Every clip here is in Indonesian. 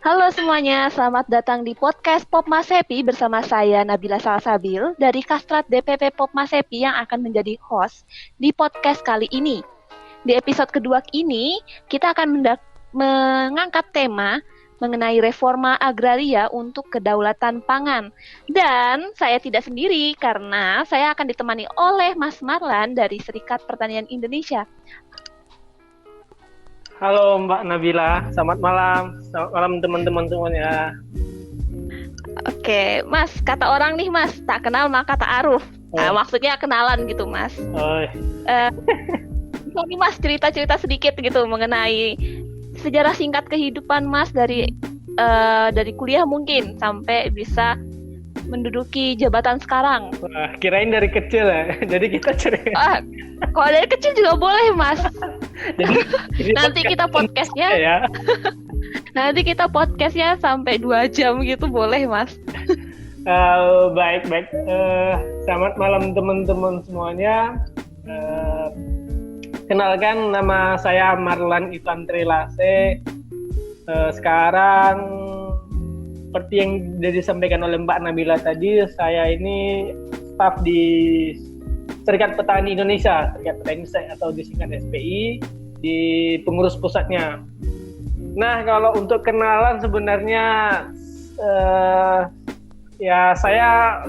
Halo semuanya, selamat datang di podcast Pop Mas Happy bersama saya Nabila Salsabil dari Kastrat DPP Pop Mas Happy yang akan menjadi host di podcast kali ini. Di episode kedua ini, kita akan mengangkat tema mengenai reforma agraria untuk kedaulatan pangan. Dan saya tidak sendiri karena saya akan ditemani oleh Mas Marlan dari Serikat Pertanian Indonesia. Halo Mbak Nabila, selamat malam. Selamat malam teman-teman semuanya. Oke, Mas, kata orang nih Mas, tak kenal maka tak aruf. Nah, maksudnya kenalan gitu Mas. Bisa nih Mas cerita-cerita sedikit gitu mengenai sejarah singkat kehidupan Mas dari kuliah mungkin sampai bisa menduduki jabatan sekarang. Wah, kirain dari kecil ya. Jadi kita cerita. Kalau dari kecil juga boleh Mas. Jadi nanti kita podcastnya ya. Nanti kita podcastnya sampai 2 jam gitu boleh Mas. Baik. Selamat malam teman-teman semuanya. Kenalkan, nama saya Marlan Ivan Trilase. Sekarang seperti yang sudah disampaikan oleh Mbak Nabila tadi, saya ini staf di Serikat Petani Indonesia, atau disingkat SPI, di pengurus pusatnya. Nah, kalau untuk kenalan sebenarnya ya saya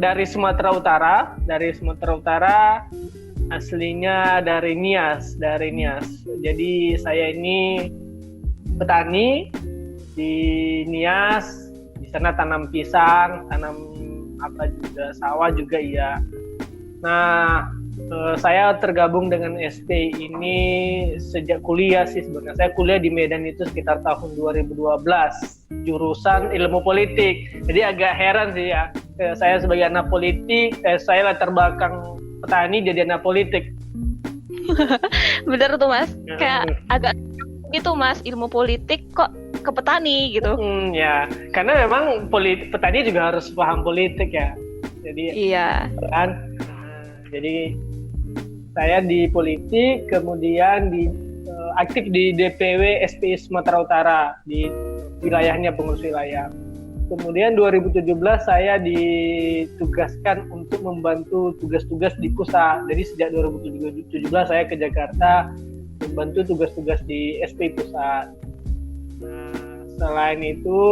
dari Sumatera Utara, aslinya dari Nias. Jadi saya ini petani di Nias. Di sana tanam pisang, tanam apa juga, sawah juga iya. Nah, saya tergabung dengan SPI ini sejak kuliah sih sebenarnya. Saya kuliah di Medan itu sekitar tahun 2012, jurusan ilmu politik. Jadi agak heran sih ya, saya sebagai anak politik, saya latar belakang petani jadi anak politik. Bener tuh Mas, kayak agak gitu Mas, ilmu politik kok ke petani gitu. Ya, karena memang petani juga harus paham politik ya. Jadi iya. Kan, jadi saya di politik, kemudian aktif di DPW SPI Sumatera Utara di wilayahnya, pengurus wilayah. Kemudian 2017 saya ditugaskan untuk membantu tugas-tugas di pusat. Jadi sejak 2017 saya ke Jakarta membantu tugas-tugas di SPI pusat. Selain itu,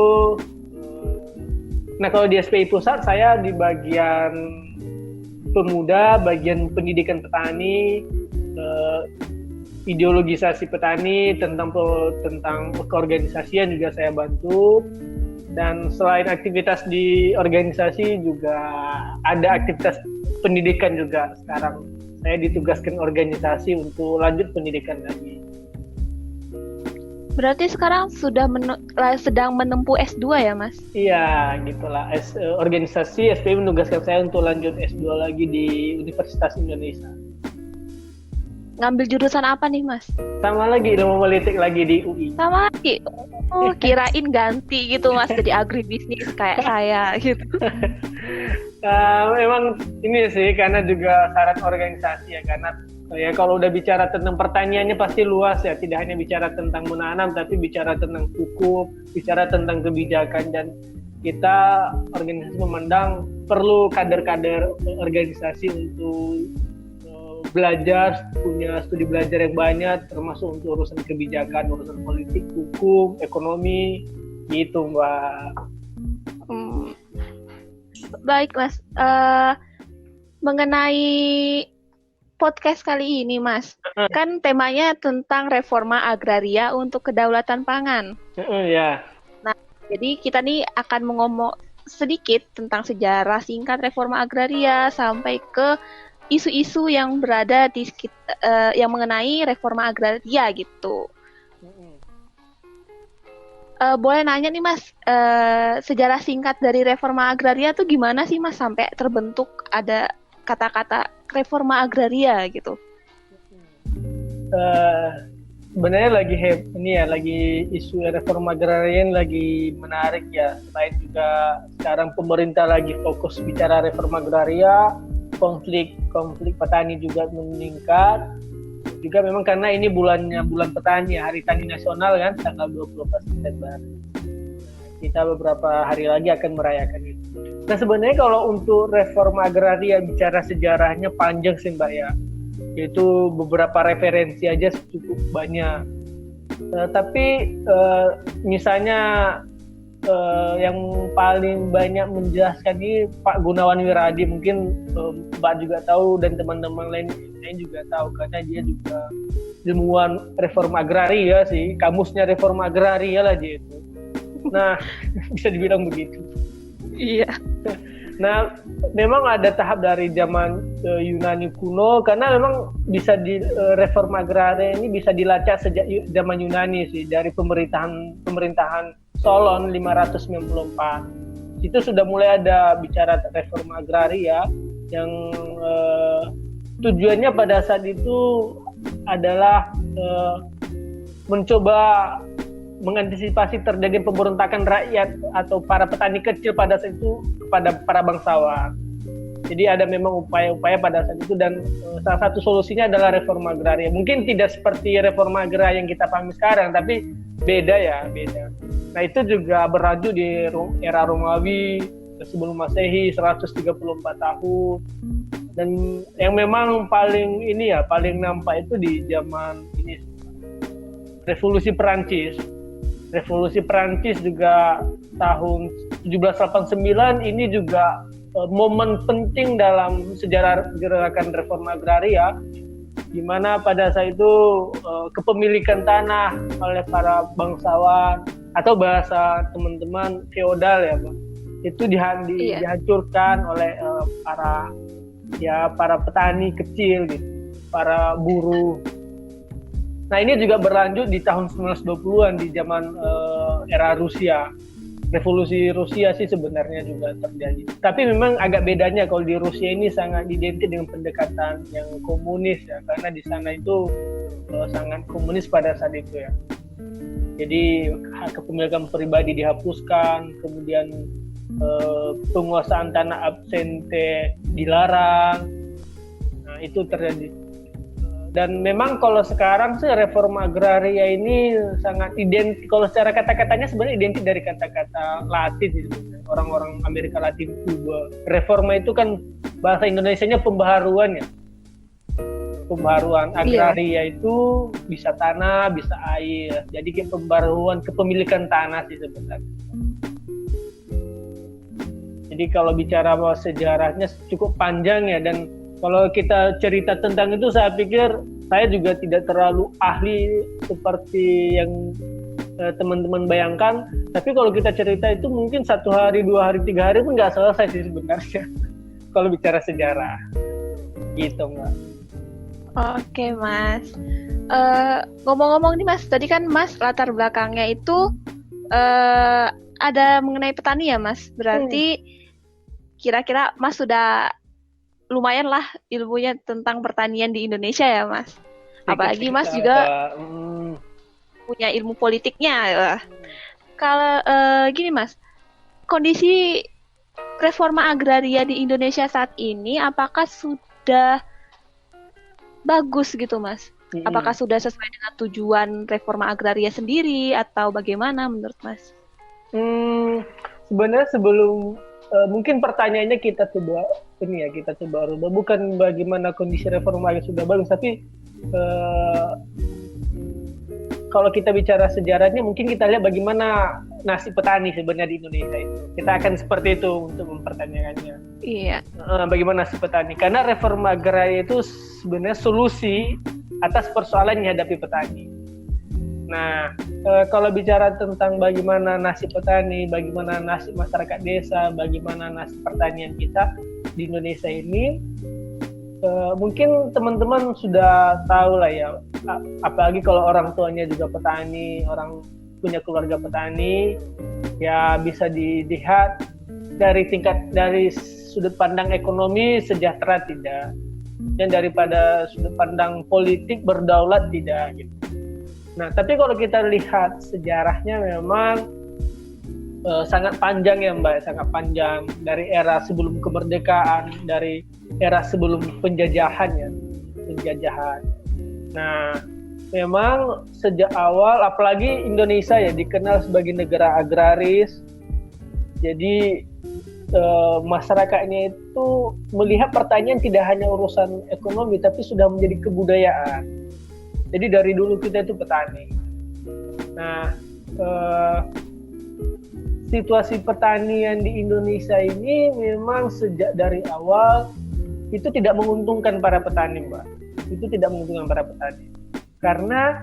kalau di SPI pusat saya di bagian pemuda, bagian pendidikan petani, ideologisasi petani, tentang keorganisasian juga saya bantu. Dan selain aktivitas di organisasi juga ada aktivitas pendidikan juga. Sekarang saya ditugaskan organisasi untuk lanjut pendidikan lagi. Berarti sekarang sudah sedang menempuh S2 ya Mas? Iya, gitulah. Organisasi SPI menugaskan saya untuk lanjut S2 lagi di Universitas Indonesia. Ngambil jurusan apa nih Mas? Sama lagi, ilmu politik lagi di UI. Sama lagi? Oh, kirain ganti gitu Mas, jadi agribisnis kayak saya gitu. Memang ini sih, karena juga syarat organisasi ya, karena ya kalau udah bicara tentang pertaniannya pasti luas ya, tidak hanya bicara tentang menanam tapi bicara tentang pupuk, bicara tentang kebijakan, dan kita organisasi memandang perlu kader-kader organisasi untuk belajar, punya studi belajar yang banyak, termasuk untuk urusan kebijakan, urusan politik, hukum, ekonomi, gitu Mbak. Baik Mas, mengenai podcast kali ini Mas, kan temanya tentang reforma agraria untuk kedaulatan pangan. Ya. Nah, jadi kita nih akan mengomong sedikit tentang sejarah singkat reforma agraria sampai ke isu-isu yang berada di yang mengenai reforma agraria gitu. Boleh nanya nih Mas, sejarah singkat dari reforma agraria tuh gimana sih Mas sampai terbentuk ada kata-kata reforma agraria gitu? Sebenarnya lagi isu reforma agraria lagi menarik ya. Selain juga sekarang pemerintah lagi fokus bicara reforma agraria, konflik petani juga meningkat. juga memang karena ini bulan petani, Hari Tani Nasional kan, tanggal 24 September. Kita beberapa hari lagi akan merayakan itu. Nah sebenarnya kalau untuk reforma agraria bicara sejarahnya panjang sih Mbak ya. Itu beberapa referensi aja cukup banyak. Tapi misalnya yang paling banyak menjelaskan ini Pak Gunawan Wiradi, mungkin Mbak juga tahu dan teman-teman lain juga tahu karena dia juga ilmuwan reforma agraria sih, kamusnya reforma agraria lah dia itu. Nah bisa dibilang begitu. Iya. Nah memang ada tahap dari zaman Yunani kuno, karena memang bisa di reforma agraria ini bisa dilacak sejak zaman Yunani sih, dari pemerintahan Solon 594. Itu sudah mulai ada bicara reforma agraria yang tujuannya pada saat itu adalah mencoba mengantisipasi terjadi pemberontakan rakyat atau para petani kecil pada saat itu kepada para bangsawan. Jadi ada memang upaya-upaya pada saat itu, dan salah satu solusinya adalah reforma agraria. Mungkin tidak seperti reforma agraria yang kita pahami sekarang, tapi beda. Nah itu juga berlanjut di era Romawi sebelum Masehi 134 tahun. Dan yang memang paling nampak itu di zaman ini, Revolusi Perancis. Revolusi Perancis juga tahun 1789 ini juga momen penting dalam sejarah gerakan reforma agraria, di mana pada saat itu kepemilikan tanah oleh para bangsawan atau bahasa teman-teman feodal ya Pak, itu dihancurkan oleh para petani kecil gitu, para buruh. Nah ini juga berlanjut di tahun 1920-an di zaman era Rusia. Revolusi Rusia sih sebenarnya juga terjadi. Tapi memang agak bedanya kalau di Rusia ini sangat identik dengan pendekatan yang komunis ya, karena di sana itu sangat komunis pada saat itu ya. Jadi hak kepemilikan pribadi dihapuskan, kemudian penguasaan tanah absente dilarang. Nah itu terjadi. Dan memang kalau sekarang sih reforma agraria ini sangat identik, kalau secara kata-katanya sebenarnya identik dari kata-kata Latin sih sebenarnya. Orang-orang Amerika Latin Kuba. Reforma itu kan bahasa Indonesianya pembaharuan ya. Pembaharuan agraria itu bisa tanah, bisa air. Jadi kayak pembaharuan kepemilikan tanah sih sebenarnya. Jadi kalau bicara bahwa sejarahnya cukup panjang ya, dan kalau kita cerita tentang itu saya pikir saya juga tidak terlalu ahli seperti yang teman-teman bayangkan. Tapi kalau kita cerita itu mungkin 1 hari, 2 hari, 3 hari pun nggak selesai sih sebenarnya. Kalau bicara sejarah. Gitu Mbak. Oke Mas. Ngomong-ngomong nih Mas, tadi kan Mas latar belakangnya itu ada mengenai petani ya Mas. Berarti kira-kira Mas sudah lumayan lah ilmunya tentang pertanian di Indonesia ya Mas. Apalagi Mas juga punya ilmu politiknya. Kalau gini Mas, kondisi reforma agraria di Indonesia saat ini apakah sudah bagus gitu Mas? Apakah sudah sesuai dengan tujuan reforma agraria sendiri atau bagaimana menurut Mas? Sebenarnya sebelum mungkin pertanyaannya kita coba rubah, bukan bagaimana kondisi reforma yang sudah bagus, tapi kalau kita bicara sejarahnya mungkin kita lihat bagaimana nasib petani sebenarnya di Indonesia itu. Kita akan seperti itu untuk mempertanyakannya. Iya. Bagaimana nasib petani? Karena reforma agraria itu sebenarnya solusi atas persoalan yang dihadapi petani. Nah, kalau bicara tentang bagaimana nasib petani, bagaimana nasib masyarakat desa, bagaimana nasib pertanian kita di Indonesia ini, mungkin teman-teman sudah tahu lah ya, apalagi kalau orang tuanya juga petani, orang punya keluarga petani, ya bisa dilihat dari sudut pandang ekonomi sejahtera tidak, dan daripada sudut pandang politik berdaulat tidak gitu. Nah, tapi kalau kita lihat sejarahnya memang sangat panjang ya Mbak, sangat panjang dari era sebelum kemerdekaan, dari era sebelum penjajahan. Nah, memang sejak awal, apalagi Indonesia ya dikenal sebagai negara agraris, jadi masyarakatnya itu melihat pertanian tidak hanya urusan ekonomi, tapi sudah menjadi kebudayaan. Jadi dari dulu kita itu petani. Nah, situasi pertanian di Indonesia ini memang sejak dari awal itu tidak menguntungkan para petani, Mbak. Itu tidak menguntungkan para petani. Karena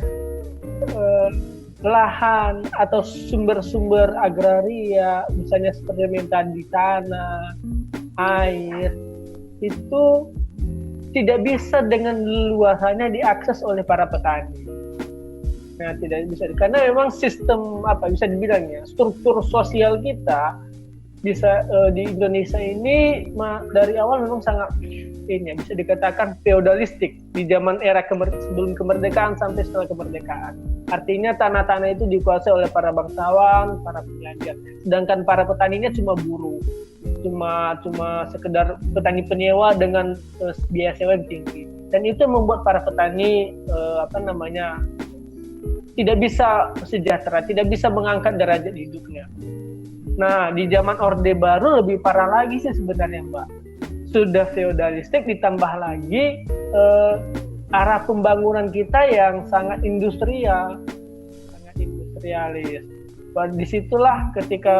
lahan atau sumber-sumber agraria, misalnya seperti tadi tanah, air, itu tidak bisa dengan leluasanya diakses oleh para petani. Nah, tidak bisa karena memang sistem bisa dibilang ya, struktur sosial kita bisa di Indonesia ini dari awal memang sangat bisa dikatakan feodalistik di zaman era sebelum kemerdekaan sampai setelah kemerdekaan. Artinya tanah-tanah itu dikuasai oleh para bangsawan, para penjajah. Sedangkan para petaninya cuma buruh, cuma sekedar petani penyewa dengan biaya sewa yang tinggi. Dan itu membuat para petani tidak bisa sejahtera, tidak bisa mengangkat derajat hidupnya. Nah, di zaman Orde Baru lebih parah lagi sih sebenarnya, Mbak. Sudah feodalistik, ditambah lagi arah pembangunan kita yang sangat industrialis. Disitulah ketika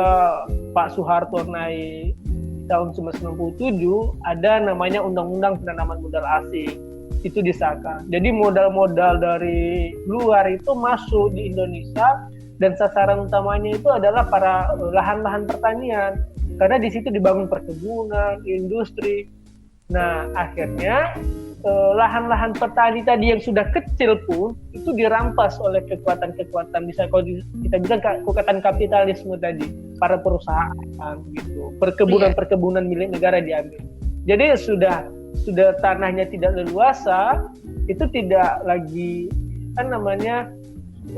Pak Soeharto naik tahun 1997 ada namanya Undang-Undang Penanaman Modal Asing. Itu disahkan. Jadi modal-modal dari luar itu masuk di Indonesia dan sasaran utamanya itu adalah para lahan-lahan pertanian. Karena di situ dibangun perkebunan, industri. Nah, akhirnya lahan-lahan petani tadi yang sudah kecil pun itu dirampas oleh kekuatan-kekuatan, bisa kalau kita bilang kekuatan kapitalisme tadi, para perusahaan gitu. Perkebunan milik negara diambil. Jadi sudah tanahnya tidak leluasa, itu tidak lagi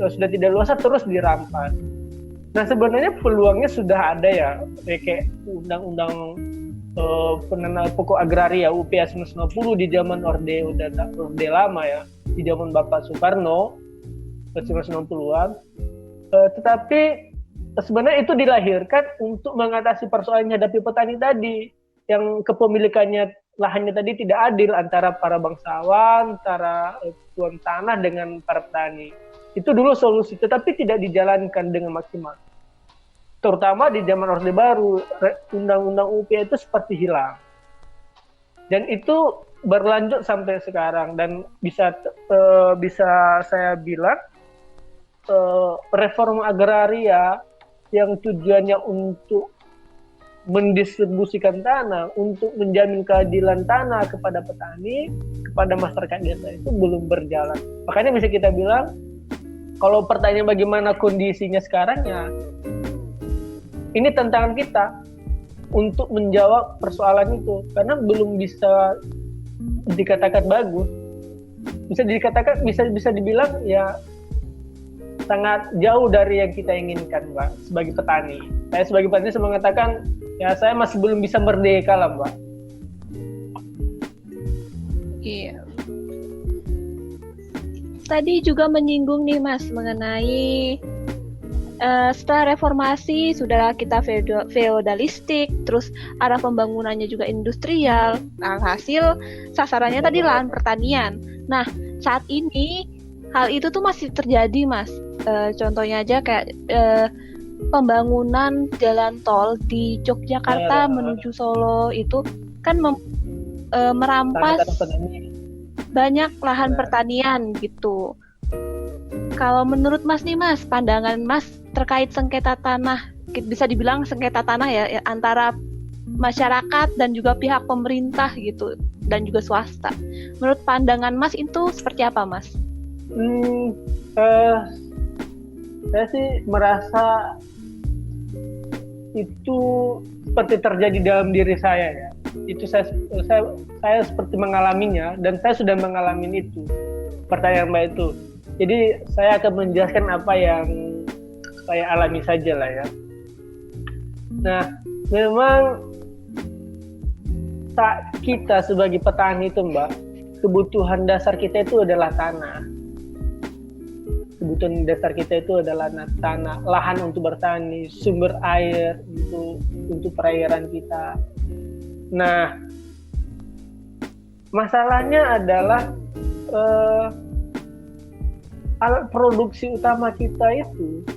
sudah tidak luasa terus dirampas. Nah, sebenarnya peluangnya sudah ada ya, kayak undang-undang penanaman pokok agraria UPA 1990 di zaman orde lama ya, di zaman Bapak Soekarno 1990-an. Tetapi sebenarnya itu dilahirkan untuk mengatasi persoalan yang dihadapi petani tadi, yang kepemilikannya lahannya tadi tidak adil antara para bangsawan, antara tuan tanah dengan para petani. Itu dulu solusi, tetapi tidak dijalankan dengan maksimal. Terutama di zaman Orde Baru, undang-undang UPA itu seperti hilang. Dan itu berlanjut sampai sekarang, dan bisa saya bilang reforma agraria yang tujuannya untuk mendistribusikan tanah, untuk menjamin keadilan tanah kepada petani, kepada masyarakat desa itu belum berjalan. Makanya bisa kita bilang, kalau pertanyaan bagaimana kondisinya sekarang ya, ini tantangan kita untuk menjawab persoalan itu, karena belum bisa dikatakan bagus. Bisa dibilang ya sangat jauh dari yang kita inginkan, Mbak, sebagai petani. Saya sebagai petani saya mengatakan ya saya masih belum bisa merdeka lah, Mbak. Iya. Tadi juga menyinggung nih, Mas, mengenai setelah reformasi sudah kita feodalistik, terus arah pembangunannya juga industrial. Nah, hasil sasarannya tadi lahan pertanian. Nah, saat ini hal itu tuh masih terjadi, Mas. Contohnya aja kayak pembangunan jalan tol di Yogyakarta menuju Solo itu kan merampas banyak lahan pertanian gitu. Kalau menurut Mas nih, Mas, pandangan Mas terkait sengketa tanah, bisa dibilang sengketa tanah ya antara masyarakat dan juga pihak pemerintah gitu, dan juga swasta. Menurut pandangan Mas itu seperti apa, Mas? Saya sih merasa itu seperti terjadi dalam diri saya ya. Itu saya seperti mengalaminya, dan saya sudah mengalami itu. Pertanyaan Mbak itu. Jadi saya akan menjelaskan apa yang saya alami saja lah ya. Nah, memang kita sebagai petani itu, Mbak, kebutuhan dasar kita itu adalah tanah. Kebutuhan dasar kita itu adalah tanah, lahan untuk bertani, sumber air untuk perairan kita. Nah, masalahnya adalah alat produksi utama kita itu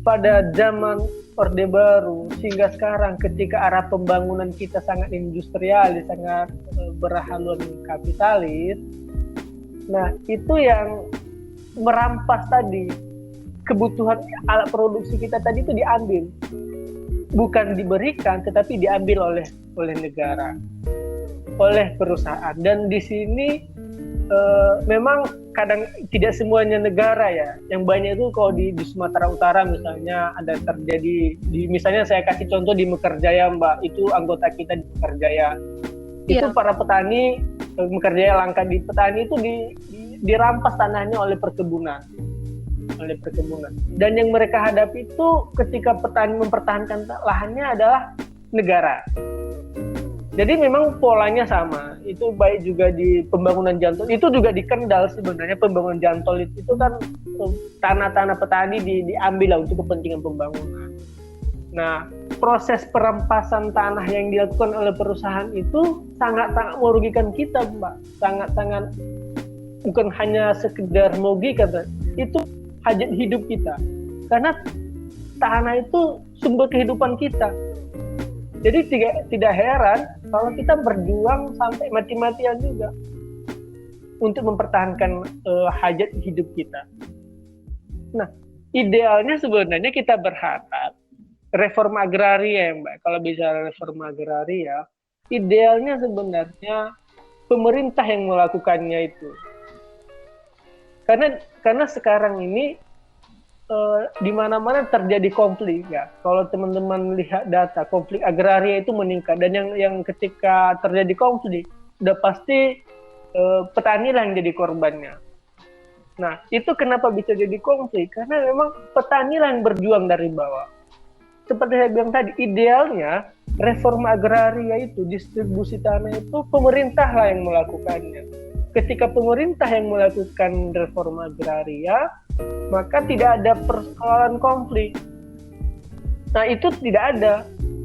pada zaman Orde Baru sehingga sekarang ketika arah pembangunan kita sangat industrialis, sangat berhaluan kapitalis. Nah, itu yang merampas tadi kebutuhan alat produksi kita tadi itu diambil, bukan diberikan tetapi diambil oleh negara, oleh perusahaan. Dan di sini memang kadang tidak semuanya negara ya, yang banyak itu kalau di Sumatera Utara misalnya ada terjadi misalnya saya kasih contoh di Mekarjaya Mbak, itu anggota kita di Mekarjaya itu para petani Mekarjaya Langka di petani itu dirampas tanahnya oleh perkebunan. Dan yang mereka hadapi itu ketika petani mempertahankan lahannya adalah negara. Jadi memang polanya sama. Itu baik juga di pembangunan Jantol. Itu juga di Kendal sebenarnya pembangunan Jantol itu kan tanah-tanah petani diambil lah untuk kepentingan pembangunan. Nah, proses perampasan tanah yang dilakukan oleh perusahaan itu sangat-sangat merugikan kita, Mbak. Sangat-sangat, bukan hanya sekedar merugikan, itu hajat hidup kita. Karena tanah itu sumber kehidupan kita. Jadi tidak heran kalau kita berjuang sampai mati-matian juga untuk mempertahankan hajat hidup kita. Nah, idealnya sebenarnya kita berharap reforma agraria, Mbak. Kalau bicara reforma agraria, idealnya sebenarnya pemerintah yang melakukannya itu. Karena sekarang ini di mana-mana terjadi konflik ya. Kalau teman-teman lihat data, konflik agraria itu meningkat, dan yang ketika terjadi konflik sudah pasti petani lah yang jadi korbannya. Nah, itu kenapa bisa jadi konflik? Karena memang petani lah yang berjuang dari bawah. Seperti saya bilang tadi, idealnya reforma agraria itu, distribusi tanah itu pemerintah lah yang melakukannya. Ketika pemerintah yang melakukan reforma agraria, maka tidak ada persoalan konflik. Nah, itu tidak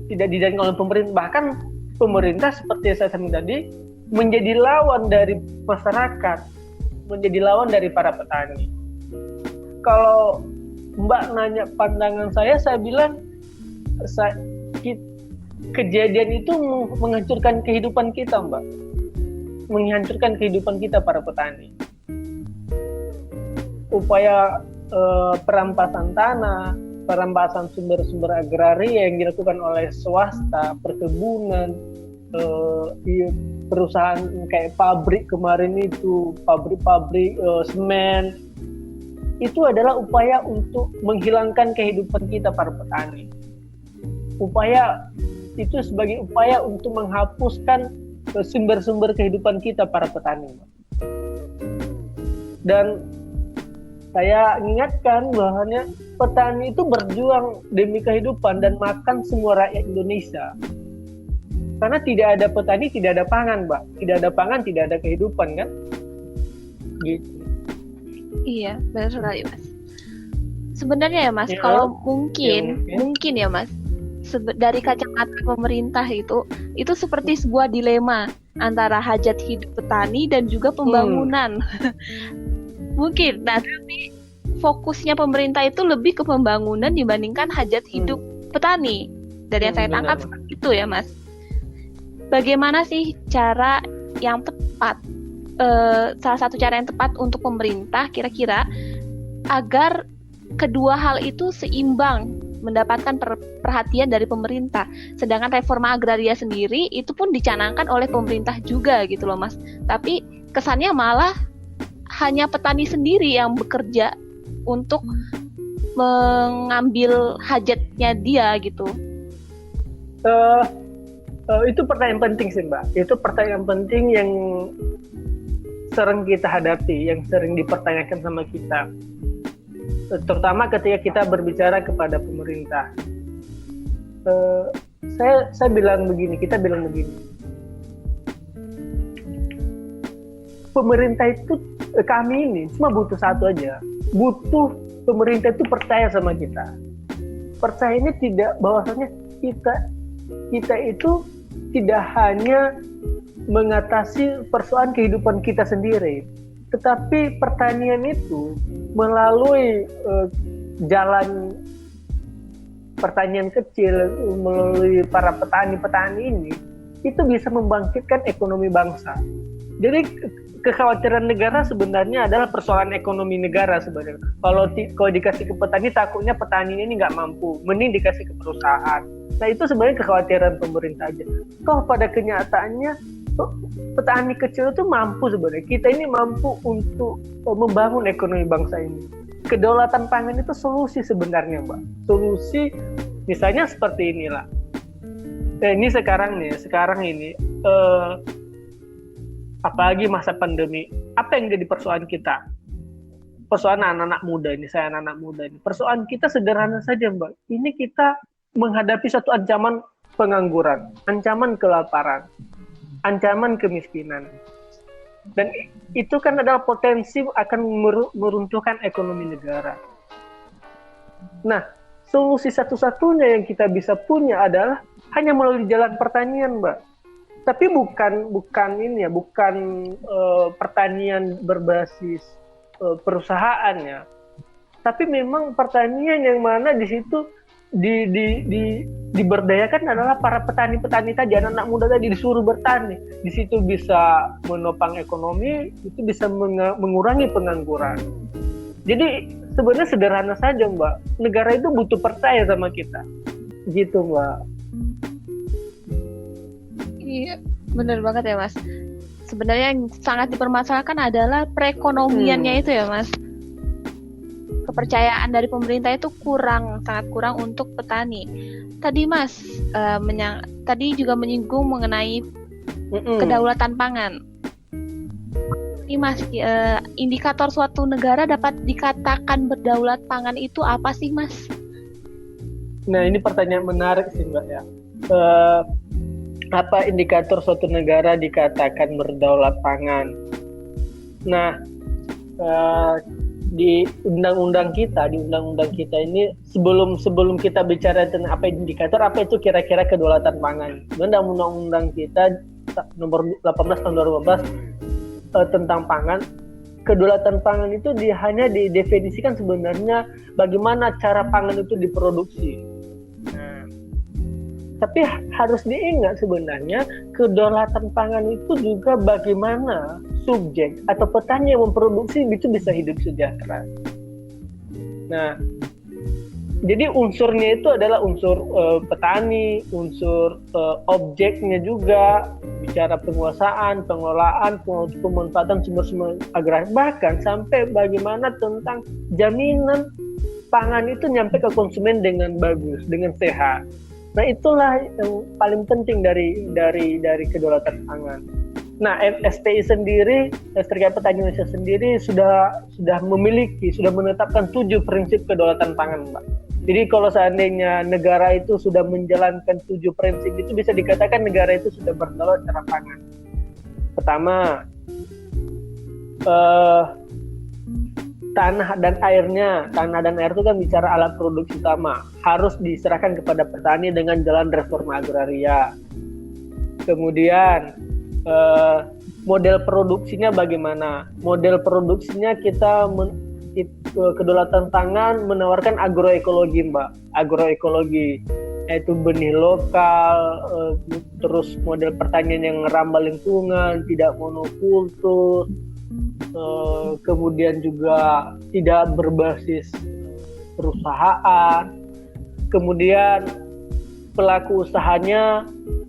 dijalankan oleh pemerintah. Bahkan pemerintah seperti saya sampaikan tadi menjadi lawan dari masyarakat, menjadi lawan dari para petani. Kalau Mbak nanya pandangan saya bilang kejadian itu menghancurkan kehidupan kita, Mbak. Menghancurkan kehidupan kita para petani. Upaya perampasan tanah, perampasan sumber-sumber agraria yang dilakukan oleh swasta, perkebunan, perusahaan kayak pabrik kemarin itu, pabrik semen, itu adalah upaya untuk menghilangkan kehidupan kita para petani. Upaya itu sebagai upaya untuk menghapuskan sumber-sumber kehidupan kita para petani. Dan saya ingatkan bahwa petani itu berjuang demi kehidupan dan makan semua rakyat Indonesia. Karena tidak ada petani, tidak ada pangan, Mbak. Tidak ada pangan, tidak ada kehidupan, kan? Gitu. Iya, benar sekali, Mas. Sebenarnya ya, Mas, kalau mungkin ya, Mas, dari kacamata pemerintah itu seperti sebuah dilema antara hajat hidup petani dan juga pembangunan. Mungkin, nah tapi fokusnya pemerintah itu lebih ke pembangunan dibandingkan hajat hidup petani. Dari yang saya tangkap seperti itu ya, Mas. Bagaimana sih cara yang tepat, salah satu cara yang tepat untuk pemerintah kira-kira agar kedua hal itu seimbang mendapatkan perhatian dari pemerintah. Sedangkan reforma agraria sendiri itu pun dicanangkan oleh pemerintah juga gitu loh, Mas. Tapi kesannya malah hanya petani sendiri yang bekerja untuk mengambil hajatnya dia gitu. Itu pertanyaan penting sih, Mbak. Itu pertanyaan penting yang sering kita hadapi, yang sering dipertanyakan sama kita. Terutama ketika kita berbicara kepada pemerintah. Saya bilang begini, kita bilang begini. pemerintah itu, kami ini cuma butuh satu aja, butuh pemerintah itu percaya sama kita. Percayanya tidak bahwasanya kita itu tidak hanya mengatasi persoalan kehidupan kita sendiri, tetapi pertanian itu melalui jalan pertanian kecil, melalui para petani-petani ini, itu bisa membangkitkan ekonomi bangsa. Jadi kekhawatiran negara sebenarnya adalah persoalan ekonomi negara sebenarnya. Kalau dikasih ke petani, takutnya petani ini nggak mampu, mending dikasih ke perusahaan. Nah itu sebenarnya kekhawatiran pemerintah aja. Toh pada kenyataannya petani kecil itu mampu sebenarnya. Kita ini mampu untuk membangun ekonomi bangsa ini. Kedaulatan pangan itu solusi sebenarnya, Mbak. Solusi misalnya seperti inilah. Ini sekarang ini apalagi masa pandemi, apa yang jadi persoalan kita? Persoalan anak-anak muda ini, saya anak-anak muda ini. Persoalan kita sederhana saja, Mbak. Ini kita menghadapi satu ancaman pengangguran, ancaman kelaparan, ancaman kemiskinan. Dan itu kan adalah potensi akan meruntuhkan ekonomi negara. Nah, solusi satu-satunya yang kita bisa punya adalah hanya melalui jalan pertanian, Mbak. Tapi bukan pertanian berbasis perusahaannya, tapi memang pertanian yang mana di situ diberdayakan adalah para petani-petani tadi, anak-anak muda tadi disuruh bertani. Di situ bisa menopang ekonomi, itu bisa mengurangi pengangguran. Jadi sebenarnya sederhana saja, Mbak. Negara itu butuh percaya sama kita, gitu, Mbak. Iya, benar banget ya, Mas. Sebenarnya yang sangat dipermasalahkan adalah perekonomiannya itu ya, Mas. Kepercayaan dari pemerintah itu sangat kurang untuk petani. Tadi Mas, tadi juga menyinggung mengenai kedaulatan pangan. Ini Mas, indikator suatu negara dapat dikatakan berdaulat pangan itu apa sih, Mas? Nah, ini pertanyaan menarik sih, Mbak ya. Apa indikator suatu negara dikatakan berdaulat pangan? Nah, di undang-undang kita ini sebelum kita bicara tentang apa indikator, apa itu kira-kira kedaulatan pangan. Undang-undang kita nomor 18 tahun 2015 tentang pangan, kedaulatan pangan itu hanya didefinisikan sebenarnya bagaimana cara pangan itu diproduksi. Tapi harus diingat sebenarnya kedaulatan pangan itu juga bagaimana subjek atau petani yang memproduksi itu bisa hidup sejahtera. Nah, jadi unsurnya itu adalah unsur petani, unsur objeknya juga, bicara penguasaan, pengelolaan, pemanfaatan sumber-sumber agraris, bahkan sampai bagaimana tentang jaminan pangan itu nyampe ke konsumen dengan bagus, dengan sehat. Nah, itulah yang paling penting dari kedaulatan pangan. Nah, SPI sendiri, Serikat Petani Indonesia sendiri sudah menetapkan 7 prinsip kedaulatan pangan, Mbak. Jadi kalau seandainya negara itu sudah menjalankan 7 prinsip itu, bisa dikatakan negara itu sudah berdaulat secara pangan. Pertama, tanah dan air itu kan bicara alat produksi utama, harus diserahkan kepada petani dengan jalan reforma agraria. Kemudian model produksinya bagaimana? Model produksinya kedaulatan pangan menawarkan agroekologi, Mbak. Agroekologi yaitu benih lokal, terus model pertanian yang ramah lingkungan, tidak monokultur, kemudian juga tidak berbasis perusahaan. Kemudian pelaku usahanya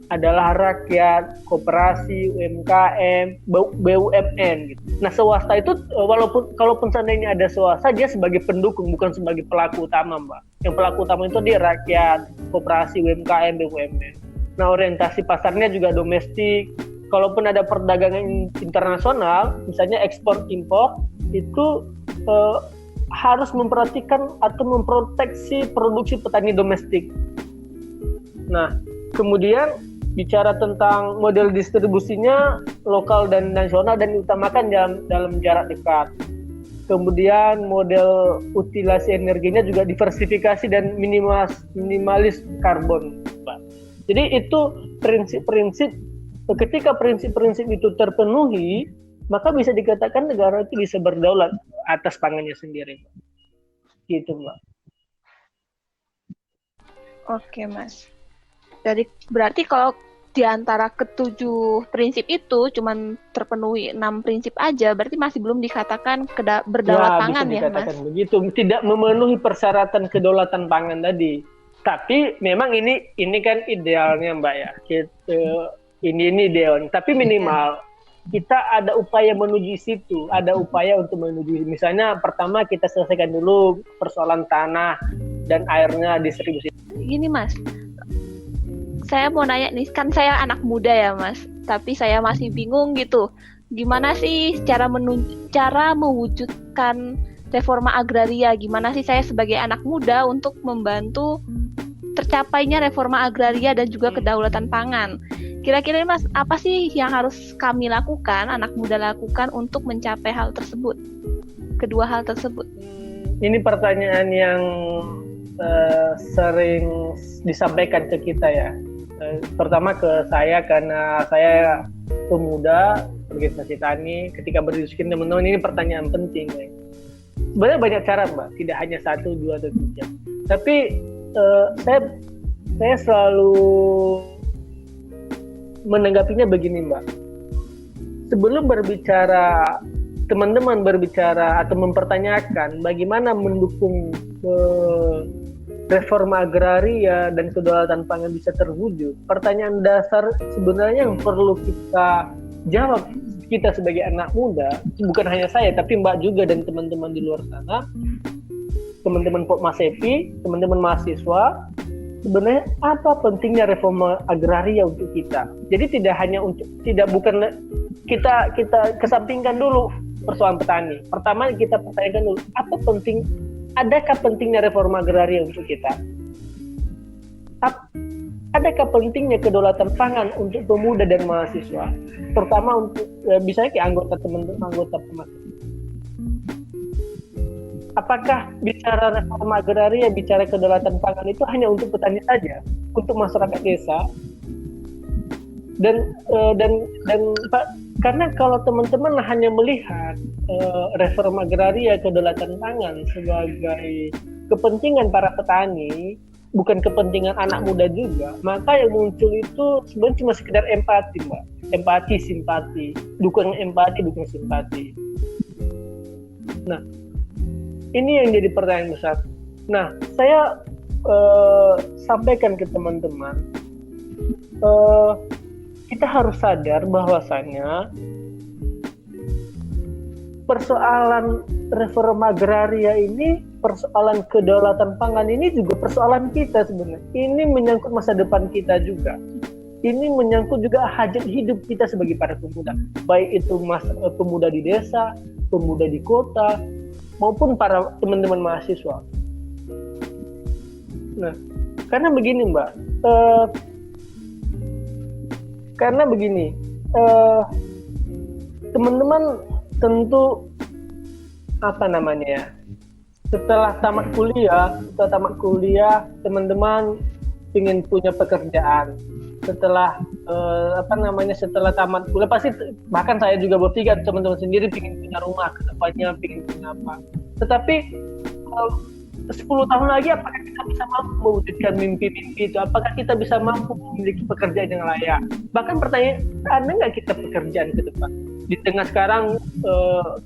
adalah rakyat, koperasi, UMKM, BUMN gitu. Nah, swasta itu kalaupun seandainya ada swasta, dia sebagai pendukung, bukan sebagai pelaku utama, Mbak. Yang pelaku utama itu dia rakyat, koperasi, UMKM, BUMN. Nah, orientasi pasarnya juga domestik. Kalaupun ada perdagangan internasional, misalnya ekspor impor, itu harus memperhatikan atau memproteksi produksi petani domestik. Nah, kemudian bicara tentang model distribusinya lokal dan nasional dan diutamakan dalam jarak dekat. Kemudian model utilasi energinya juga diversifikasi dan minimalis karbon, Pak. Jadi itu prinsip-prinsip, ketika prinsip-prinsip itu terpenuhi, maka bisa dikatakan negara itu bisa berdaulat atas pangannya sendiri, Pak. Gitu, Mbak. Oke, Mas. Jadi berarti kalau di antara ketujuh prinsip itu cuman terpenuhi 6 prinsip aja, berarti masih belum dikatakan berdaulat pangan ya, Mas? Begitu, tidak memenuhi persyaratan kedaulatan pangan tadi. Tapi memang ini kan idealnya, Mbak ya. Ini ideal, tapi minimal kita ada upaya menuju situ, ada upaya untuk menuju. Misalnya pertama kita selesaikan dulu persoalan tanah dan airnya distribusi. Gini, Mas. Saya mau nanya nih, kan saya anak muda ya, Mas. Tapi saya masih bingung gitu. Gimana sih cara mewujudkan reforma agraria? Gimana sih saya sebagai anak muda untuk membantu tercapainya reforma agraria dan juga kedaulatan pangan? Kira-kira, Mas, apa sih yang harus kami lakukan, anak muda lakukan untuk mencapai hal tersebut? Kedua hal tersebut. Ini pertanyaan yang sering disampaikan ke kita ya. Pertama ke saya karena saya pemuda sebagai petani, ketika berdiskusi teman-teman ini pertanyaan penting. Sebenarnya banyak cara, Mbak, tidak hanya 1, 2, atau 3. Tapi saya selalu menanggapinya begini, Mbak. Sebelum teman-teman berbicara atau mempertanyakan bagaimana mendukung reforma agraria dan kedaulatan pangan bisa terwujud, pertanyaan dasar sebenarnya yang perlu kita jawab, kita sebagai anak muda, bukan hanya saya tapi Mbak juga dan teman-teman di luar sana, teman-teman Popmasepi, teman-teman mahasiswa, sebenarnya apa pentingnya reforma agraria untuk kita. Jadi bukan kita kesampingkan dulu persoalan petani. Pertama kita pertanyakan dulu, adakah pentingnya reforma agraria untuk kita? Adakah pentingnya kedaulatan pangan untuk pemuda dan mahasiswa? Terutama untuk misalnya teman-teman anggota Popmasepi. Apakah bicara reforma agraria, bicara kedaulatan pangan itu hanya untuk petani saja, untuk masyarakat desa? Dan karena kalau teman-teman hanya melihat reforma agraria, kedaulatan pangan sebagai kepentingan para petani, bukan kepentingan anak muda juga, maka yang muncul itu sebenarnya cuma sekedar empati, Mbak. Empati, simpati, dukung empati, dukung simpati. Nah, ini yang jadi pertanyaan besar. Nah, saya sampaikan ke teman-teman, kita harus sadar bahwasannya persoalan reforma agraria ini, persoalan kedaulatan pangan ini juga persoalan kita sebenarnya. Ini menyangkut masa depan kita juga. Ini menyangkut juga hajat hidup kita sebagai para pemuda. Baik itu pemuda di desa, pemuda di kota, maupun para teman-teman mahasiswa. Nah, karena begini, Mbak. Teman-teman tentu setelah tamat kuliah, teman-teman ingin punya pekerjaan. Setelah setelah tamat kuliah pasti, bahkan saya juga berpikir teman-teman sendiri ingin punya rumah, kedepannya ingin punya apa. Tetapi 10 tahun lagi apakah kita bisa mampu mewujudkan mimpi-mimpi itu? Apakah kita bisa mampu memiliki pekerjaan yang layak? Bahkan pertanyaan, ada nggak kita pekerjaan ke depan? Di tengah sekarang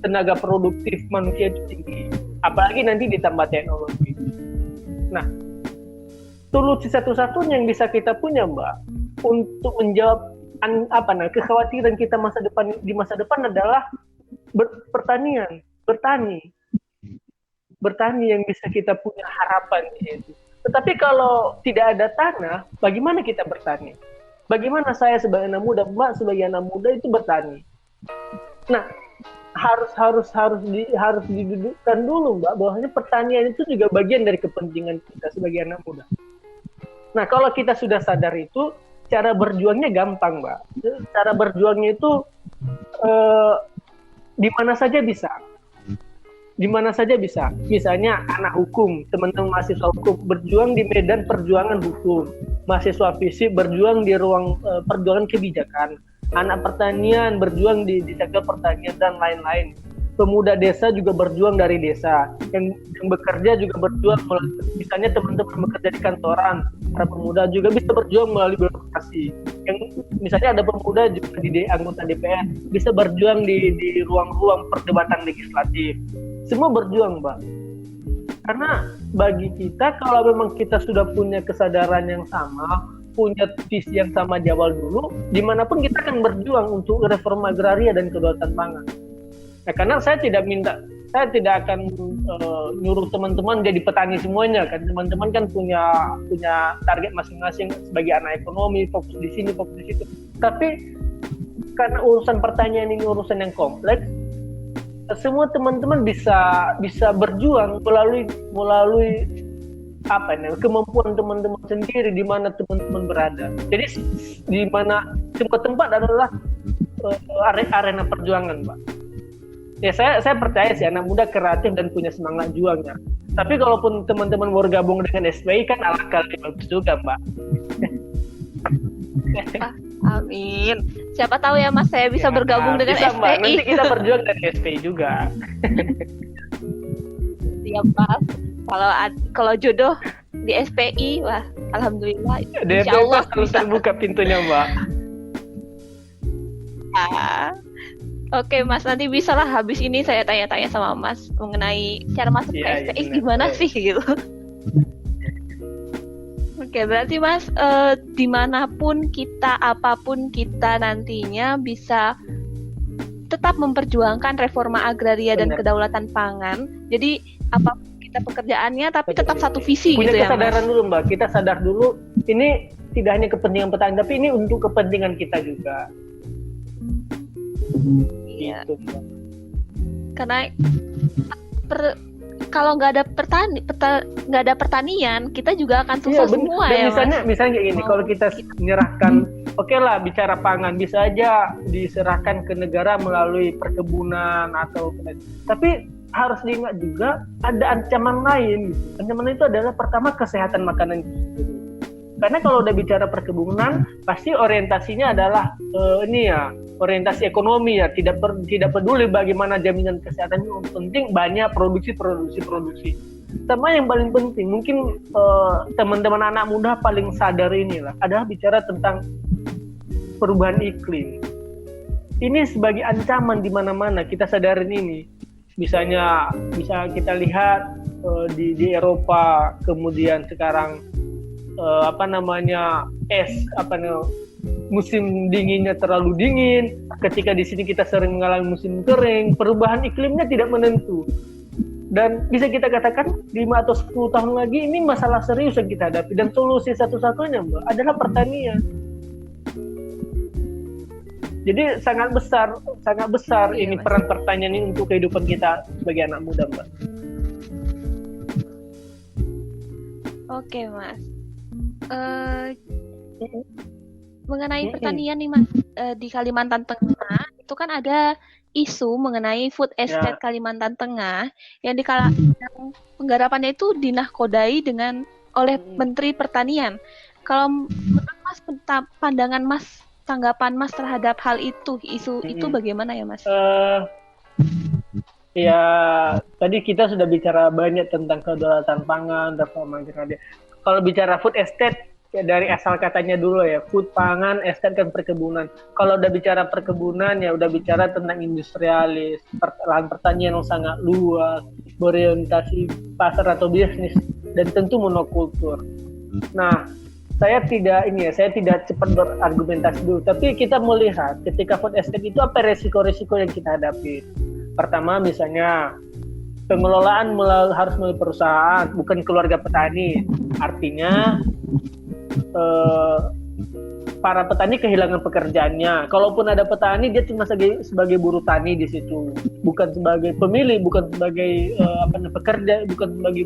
tenaga produktif manusia itu tinggi, apalagi nanti ditambah teknologi. Nah, solusi satu-satunya yang bisa kita punya, Mbak, untuk menjawab kekhawatiran kita di masa depan adalah bertani yang bisa kita punya harapan itu. Tetapi kalau tidak ada tanah, bagaimana kita bertani? Bagaimana saya sebagai anak muda, Mbak sebagai anak muda itu bertani? Nah, harus didudukkan dulu, Mbak, bahwasanya pertanian itu juga bagian dari kepentingan kita sebagai anak muda. Nah, kalau kita sudah sadar itu, cara berjuangnya gampang, Mbak. Cara berjuangnya itu di mana saja bisa. Di mana saja bisa. Misalnya anak hukum, teman-teman mahasiswa hukum berjuang di medan perjuangan hukum. Mahasiswa fisik berjuang di ruang perjuangan kebijakan. Anak pertanian berjuang di sektor pertanian dan lain-lain. Pemuda desa juga berjuang dari desa. Yang bekerja juga berjuang, misalnya teman-teman bekerja di kantoran. Para pemuda juga bisa berjuang melalui birokrasi. Yang misalnya ada pemuda juga di anggota DPR bisa berjuang di ruang-ruang perdebatan legislatif. Semua berjuang, Mbak. Karena bagi kita, kalau memang kita sudah punya kesadaran yang sama, punya visi yang sama di awal dulu, dimanapun kita akan berjuang untuk reforma agraria dan kedaulatan pangan. Nah, karena saya tidak akan nyuruh teman-teman jadi petani semuanya, kan teman-teman kan punya target masing-masing sebagai anak ekonomi, fokus di sini, fokus di situ. Tapi karena urusan pertanian ini urusan yang kompleks, semua teman-teman bisa berjuang melalui kemampuan teman-teman sendiri di mana teman-teman berada. Jadi di mana semua tempat adalah arena perjuangan, Pak. Ya saya percaya sih anak muda kreatif dan punya semangat juangnya. Tapi kalaupun teman-teman mau gabung dengan SPI kan alangkah lebih bagus juga, Mbak. Amin. Siapa tahu ya Mas saya bisa bergabung dengan bisa, SPI. Mbak. Nanti kita berjuang dari SPI juga. Siap, Mas. Kalau jodoh di SPI, wah alhamdulillah. Insyaallah terus terbuka pintunya, Mbak. Oke Mas, nanti bisa lah habis ini saya tanya-tanya sama Mas mengenai cara masuk ke SPI gimana sih gitu. Oke, berarti Mas dimanapun kita, apapun kita nantinya bisa tetap memperjuangkan reforma agraria dan kedaulatan pangan. Jadi apapun kita pekerjaannya, tapi tetap satu visi punya gitu ya Mas. Punya kesadaran dulu, Mbak. Kita sadar dulu, ini tidak hanya kepentingan petani, tapi ini untuk kepentingan kita juga. Iya. Karena kalau nggak ada pertanian, kita juga akan susah semua ya. Misalnya kayak gini, kalau kita menyerahkan, oke lah bicara pangan bisa aja diserahkan ke negara melalui perkebunan atau, tapi harus diingat juga ada ancaman lain. Ancaman itu adalah pertama kesehatan makanan. Karena kalau udah bicara perkebunan, pasti orientasinya adalah orientasi ekonomi ya, tidak peduli bagaimana jaminan kesehatan, yang penting banyak produksi. Sama yang paling penting, mungkin teman-teman anak muda paling sadar inilah, adalah bicara tentang perubahan iklim. Ini sebagai ancaman di mana-mana, kita sadarin ini. Bisa kita lihat di Eropa, kemudian sekarang musim dinginnya terlalu dingin, ketika di sini kita sering mengalami musim kering, perubahan iklimnya tidak menentu. Dan bisa kita katakan 5 atau 10 tahun lagi ini masalah serius yang kita hadapi, dan solusi satu-satunya, Mbak, adalah pertanian. Jadi sangat besar ini Mas. Peran pertanian ini untuk kehidupan kita sebagai anak muda, Mbak. Oke, Mas. Mengenai pertanian nih Mas, di Kalimantan Tengah itu kan ada isu mengenai food estate Kalimantan Tengah yang penggarapannya itu dinahkodai oleh Menteri Pertanian. Kalau menurut Mas, pandangan Mas, tanggapan Mas terhadap hal itu, isu itu bagaimana ya Mas? Ya tadi kita sudah bicara banyak tentang kedaulatan pangan, reforma agraria. Kalau bicara food estate, ya dari asal katanya dulu ya, food, pangan, estate kan perkebunan. Kalau udah bicara perkebunan ya udah bicara tentang industrialis, lahan pertanian yang sangat luas, berorientasi pasar atau bisnis, dan tentu monokultur. Nah, saya tidak cepat berargumentasi dulu, tapi kita melihat ketika food estate itu apa resiko-resiko yang kita hadapi. Pertama misalnya pengelolaan harus melalui perusahaan, bukan keluarga petani. Artinya para petani kehilangan pekerjaannya. Kalaupun ada petani, dia cuma sebagai buruh tani di situ, bukan sebagai pemilik, bukan sebagai pekerja, bukan sebagai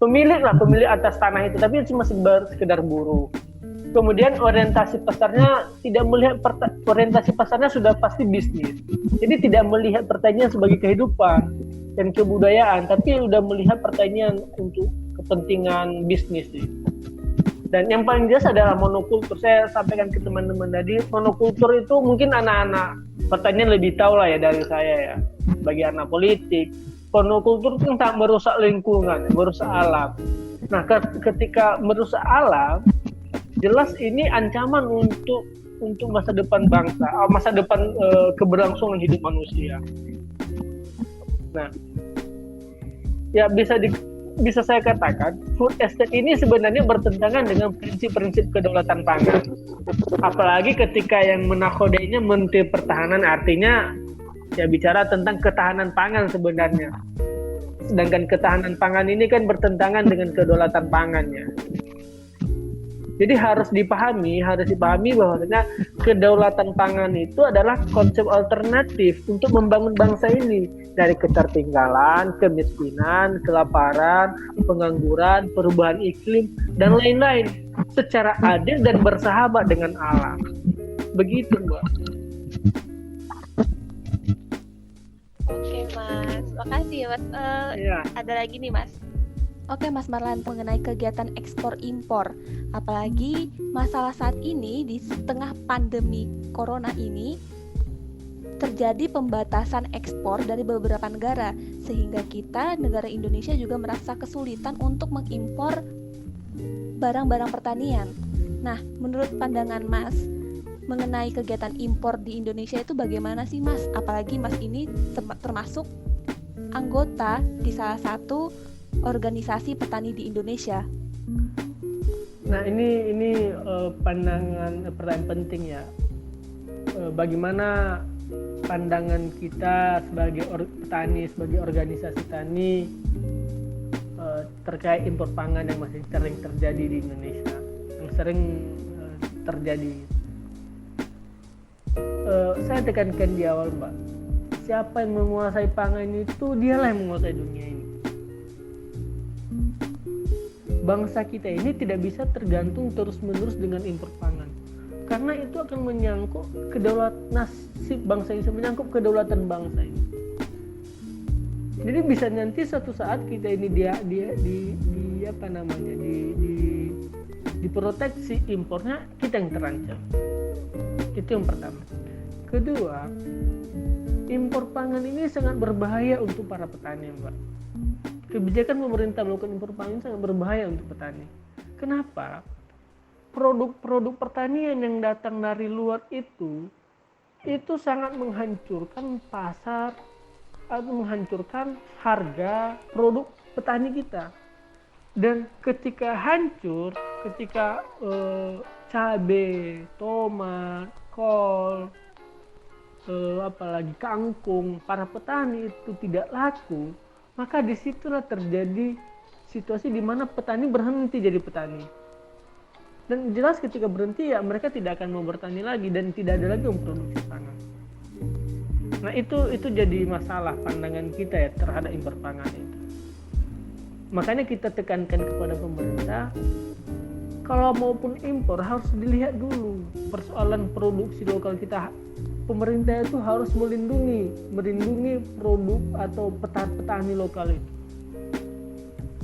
pemilik atas tanah itu, tapi cuma sekedar buruh. Kemudian orientasi pasarnya tidak melihat orientasi pasarnya sudah pasti bisnis. Jadi tidak melihat pertanian sebagai kehidupan dan kebudayaan, tapi sudah melihat pertanian untuk kepentingan bisnis sih. Dan yang paling jelas adalah monokultur. Saya sampaikan ke teman-teman tadi, monokultur itu mungkin anak-anak pertanian lebih tahu lah ya dari saya ya. Bagi anak politik, monokultur itu tak merusak lingkungan, merusak alam. Nah, ketika merusak alam, jelas ini ancaman untuk masa depan bangsa, masa depan keberlangsungan hidup manusia. Nah, ya bisa saya katakan food estate ini sebenarnya bertentangan dengan prinsip-prinsip kedaulatan pangan. Apalagi ketika yang menakodainya Menteri Pertahanan, artinya ya bicara tentang ketahanan pangan sebenarnya. Sedangkan ketahanan pangan ini kan bertentangan dengan kedaulatan pangannya. Jadi harus dipahami bahwasanya kedaulatan pangan itu adalah konsep alternatif untuk membangun bangsa ini dari ketertinggalan, kemiskinan, kelaparan, pengangguran, perubahan iklim dan lain-lain secara adil dan bersahabat dengan alam. Begitu, Mbak. Oke, Mas. Makasih ya, Mas. Ada lagi nih, Mas. Oke, Mas Marlan, mengenai kegiatan ekspor impor, apalagi masalah saat ini di tengah pandemi corona ini terjadi pembatasan ekspor dari beberapa negara, sehingga negara Indonesia juga merasa kesulitan untuk mengimpor barang-barang pertanian. Nah, menurut pandangan Mas mengenai kegiatan impor di Indonesia itu bagaimana sih, Mas? Apalagi Mas ini termasuk anggota di salah satu organisasi petani di Indonesia. Nah, ini pertanyaan penting ya. Bagaimana pandangan kita sebagai petani, sebagai organisasi tani terkait impor pangan yang masih sering terjadi di Indonesia, yang sering terjadi. Saya tekankan di awal, Mbak, siapa yang menguasai pangan itu dialah yang menguasai dunia ini. Bangsa kita ini tidak bisa tergantung terus-menerus dengan impor pangan, karena itu akan menyangkut nasib bangsa ini, menyangkut kedaulatan bangsa ini. Jadi bisa nanti suatu saat kita ini diproteksi impornya, kita yang terancam. Itu yang pertama. Kedua, impor pangan ini sangat berbahaya untuk para petani, Mbak. Kebijakan pemerintah melakukan impor pangan sangat berbahaya untuk petani. Kenapa? Produk-produk pertanian yang datang dari luar itu sangat menghancurkan pasar atau menghancurkan harga produk petani kita. Dan ketika hancur, ketika cabai, tomat, kol, apalagi kangkung, para petani itu tidak laku, maka disitulah terjadi situasi di mana petani berhenti jadi petani. Dan jelas ketika berhenti ya mereka tidak akan mau bertani lagi dan tidak ada lagi memproduksi pangan. Nah itu jadi masalah pandangan kita ya terhadap impor pangan itu. Makanya kita tekankan kepada pemerintah, kalau maupun impor harus dilihat dulu persoalan produksi lokal kita. Pemerintah itu harus melindungi produk atau petani lokal itu.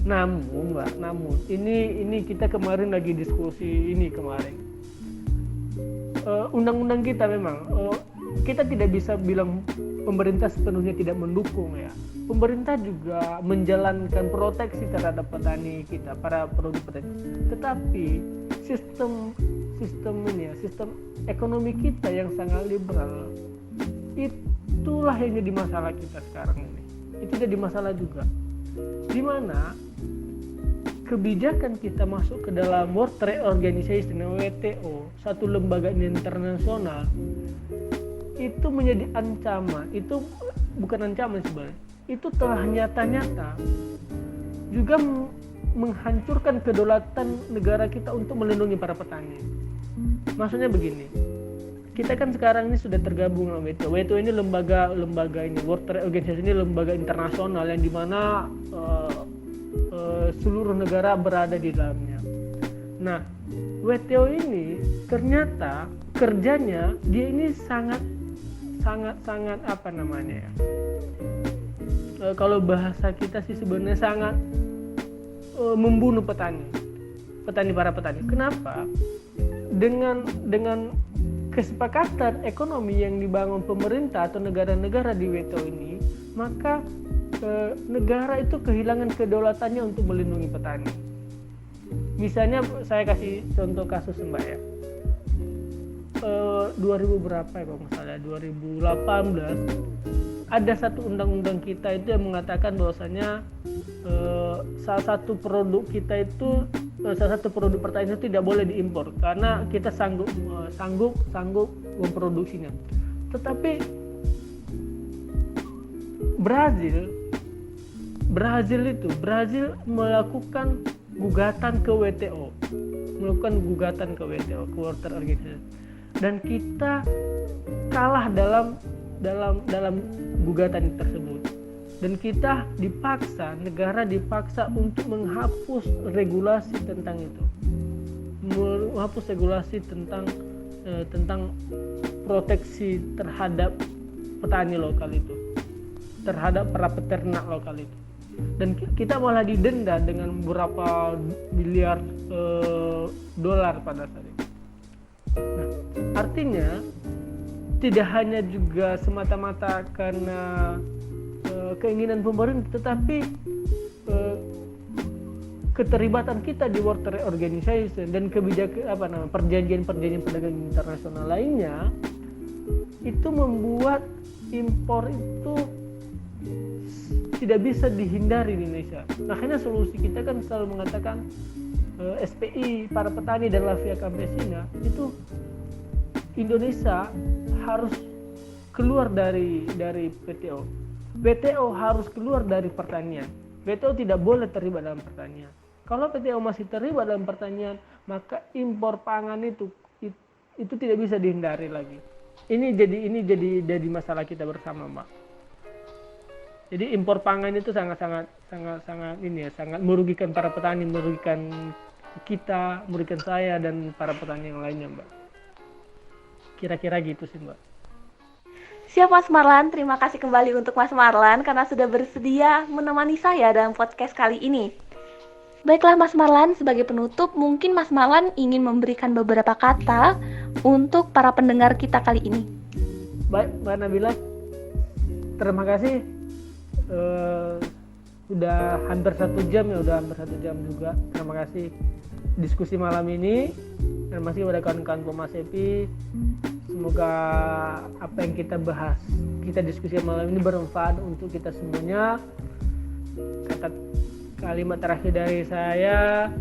Namun ini kita kemarin lagi diskusi ini kemarin. Undang-undang kita memang kita tidak bisa bilang pemerintah sepenuhnya tidak mendukung ya. Pemerintah juga menjalankan proteksi terhadap petani kita, para produk petani. Tetapi sistem ekonomi kita yang sangat liberal, itulah yang jadi masalah kita sekarang ini. Itu jadi masalah juga, di mana kebijakan kita masuk ke dalam World Trade Organization WTO, satu lembaga internasional, itu menjadi ancaman. Itu bukan ancaman sebenarnya, itu telah nyata-nyata juga menghancurkan kedaulatan negara kita untuk melindungi para petani. Maksudnya begini, kita kan sekarang ini sudah tergabung dalam WTO. WTO ini lembaga ini, World Trade Organization ini lembaga internasional yang dimana seluruh negara berada di dalamnya. Nah, WTO ini ternyata kerjanya dia ini sangat apa namanya ya? Kalau bahasa kita sih sebenarnya sangat membunuh para petani. Kenapa? Dengan kesepakatan ekonomi yang dibangun pemerintah atau negara-negara di WTO ini, maka negara itu kehilangan kedaulatannya untuk melindungi petani. Misalnya saya kasih contoh kasus Mbak ya. 2000 berapa ya kalau nggak salah, 2018 ada satu undang-undang kita itu yang mengatakan bahwasanya salah satu produk pertanian itu tidak boleh diimpor karena kita sanggup memproduksinya. Tetapi Brazil melakukan gugatan ke WTO, ke World Trade Organization, dan kita kalah dalam gugatan tersebut, dan kita negara dipaksa untuk menghapus regulasi tentang itu, tentang proteksi terhadap petani lokal itu, terhadap para peternak lokal itu. Dan kita malah didenda dengan beberapa miliar dolar pada saat itu. Nah, artinya tidak hanya juga semata-mata karena keinginan pemerintah, tetapi keterlibatan kita di World Trade Organization dan perjanjian perdagangan internasional lainnya itu membuat impor itu tidak bisa dihindari di Indonesia. Makanya solusi kita kan selalu mengatakan SPI, para petani dan La Via Campesina itu Indonesia harus keluar dari WTO. WTO harus keluar dari pertanian. WTO tidak boleh terlibat dalam pertanian. Kalau WTO masih terlibat dalam pertanian, maka impor pangan itu tidak bisa dihindari lagi. Ini jadi masalah kita bersama, Mbak. Jadi impor pangan itu sangat merugikan para petani, merugikan kita, merugikan saya dan para petani yang lainnya, Mbak. Kira-kira gitu sih, Mbak. Siap Mas Marlan, terima kasih kembali untuk Mas Marlan karena sudah bersedia menemani saya dalam podcast kali ini. Baiklah Mas Marlan, sebagai penutup mungkin Mas Marlan ingin memberikan beberapa kata untuk para pendengar kita kali ini. Baik, Mbak Nabila, terima kasih. Udah hampir 1 jam juga. Terima kasih diskusi malam ini. Terima kasih kepada kawan-kawan Pomasepi. Semoga apa yang kita bahas, kita diskusi malam ini bermanfaat untuk kita semuanya. Kalimat terakhir dari saya,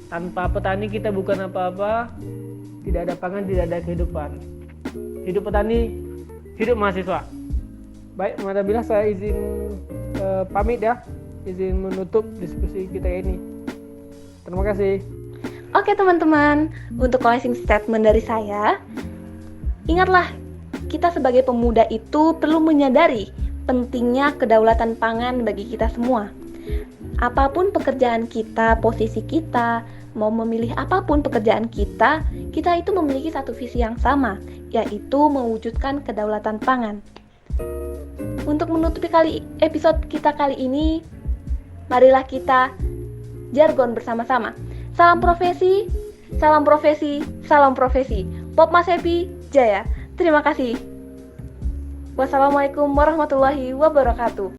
tanpa petani kita bukan apa-apa. Tidak ada pangan, tidak ada kehidupan. Hidup petani, hidup mahasiswa. Baik, Madabila, saya izin pamit ya, izin menutup diskusi kita ini. Terima kasih. Oke teman-teman, untuk closing statement dari saya, ingatlah, kita sebagai pemuda itu perlu menyadari pentingnya kedaulatan pangan bagi kita semua. Apapun pekerjaan kita, posisi kita, mau memilih apapun pekerjaan kita itu memiliki satu visi yang sama, yaitu mewujudkan kedaulatan pangan. Untuk menutupi episode kita kali ini, marilah kita jargon bersama-sama. Salam profesi, salam profesi, salam profesi. Popmasepi Jaya. Terima kasih. Wassalamualaikum warahmatullahi wabarakatuh.